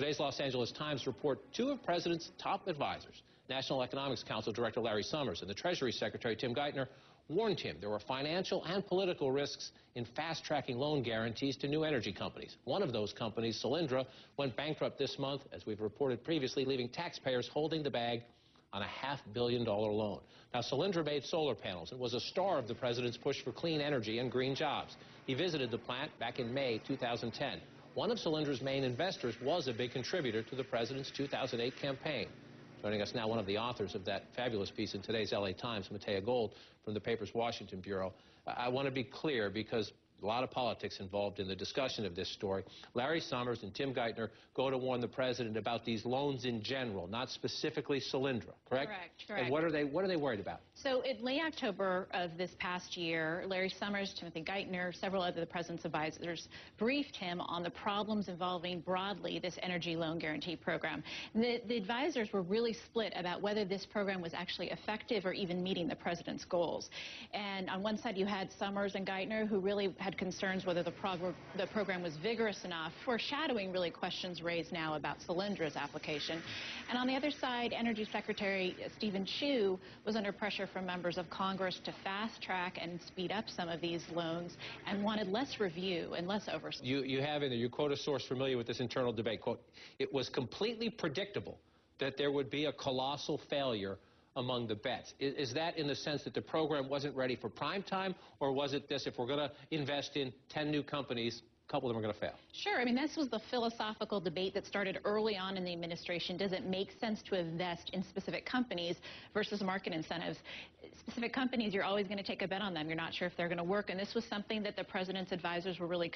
Today's Los Angeles Times report two of President's top advisors, National Economics Council Director Larry Summers and the Treasury Secretary Tim Geithner, warned him there were financial and political risks in fast-tracking loan guarantees to new energy companies. One of those companies, Solyndra, went bankrupt this month, as we've reported previously, leaving taxpayers holding the bag on a $500 million loan. Now, Solyndra made solar panels and was a star of the president's push for clean energy and green jobs. He visited the plant back in May 2010. One of Solyndra's main investors was a big contributor to the president's 2008 campaign. Joining us now, one of the authors of that fabulous piece in today's LA Times, Matea from the paper's Washington Bureau. I want to be clear because a lot of politics involved in the discussion of this story. Larry Summers and Tim Geithner go to warn the president about these loans in general, not specifically Solyndra, correct? Correct. And what are they worried about? So in late October of this past year, Larry Summers, Timothy Geithner, several other of the president's advisors briefed him on the problems involving broadly this energy loan guarantee program. The advisors were really split about whether this program was actually effective or even meeting the president's goals. And on one side you had Summers and Geithner, who really had concerns whether the program was vigorous enough, foreshadowing really questions raised now about Solyndra's application. And on the other side, Energy Secretary Stephen Chu was under pressure from members of Congress to fast-track and speed up some of these loans and wanted less review and less oversight. You have in there, you quote a source familiar with this internal debate, quote, "It was completely predictable that there would be a colossal failure among the bets." Is that in the sense that the program wasn't ready for prime time, or was it this, if we're going to invest in 10 new companies, a couple of them are going to fail? Sure. I mean, this was the philosophical debate that started early on in the administration. Does it make sense to invest in specific companies versus market incentives? Specific companies, you're always going to take a bet on them. You're not sure if they're going to work. And this was something that the president's advisors were really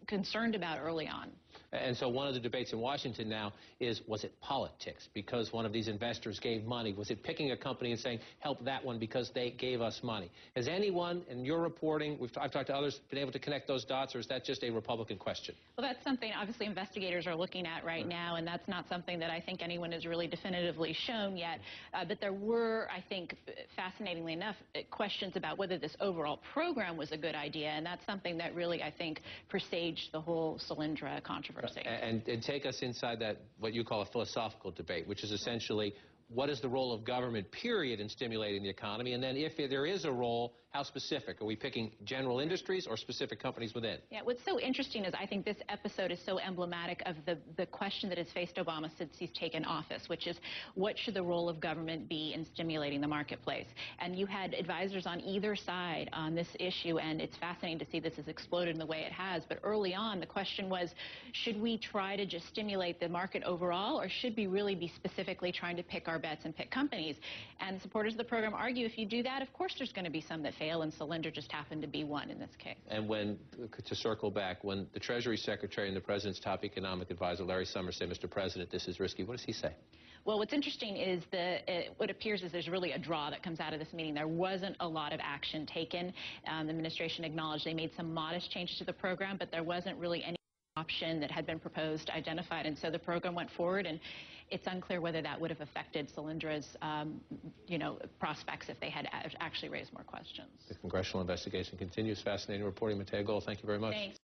concerned about early on. And so one of the debates in Washington now is, was it politics? Because one of these investors gave money. Was it picking a company and saying, help that one because they gave us money? Has anyone in your reporting, I've talked to others, been able to connect those dots, or is that just a Republican question? Well, that's something obviously investigators are looking at right now, and that's not something that I think anyone has really definitively shown yet. But there were, I think, fascinatingly enough, questions about whether this overall program was a good idea, and that's something that really, I think, presaged the whole Solydnra controversy. And take us inside that, what you call a philosophical debate, which is essentially, what is the role of government, period, in stimulating the economy? And then if there is a role, how specific? Are we picking general industries or specific companies within? Yeah, what's so interesting is I think this episode is so emblematic of the question that has faced Obama since he's taken office, which is, what should the role of government be in stimulating the marketplace? And you had advisors on either side on this issue, and it's fascinating to see this has exploded in the way it has. But early on, the question was, should we try to just stimulate the market overall, or should we really be specifically trying to pick our bets and pick companies? And supporters of the program argue if you do that, of course there's going to be some that fail, and Solyndra just happened to be one in this case. And when, to circle back, when the Treasury Secretary and the President's top economic advisor, Larry Summers, say, Mr. President, this is risky, what does he say? Well, what's interesting is what appears is there's really a draw that comes out of this meeting. There wasn't a lot of action taken. The administration acknowledged they made some modest changes to the program, but there wasn't really any option that had been proposed, identified, and so the program went forward, and it's unclear whether that would have affected Solyndra's, prospects if they had actually raised more questions. The congressional investigation continues. Fascinating reporting, Matea. Thank you very much. Thanks.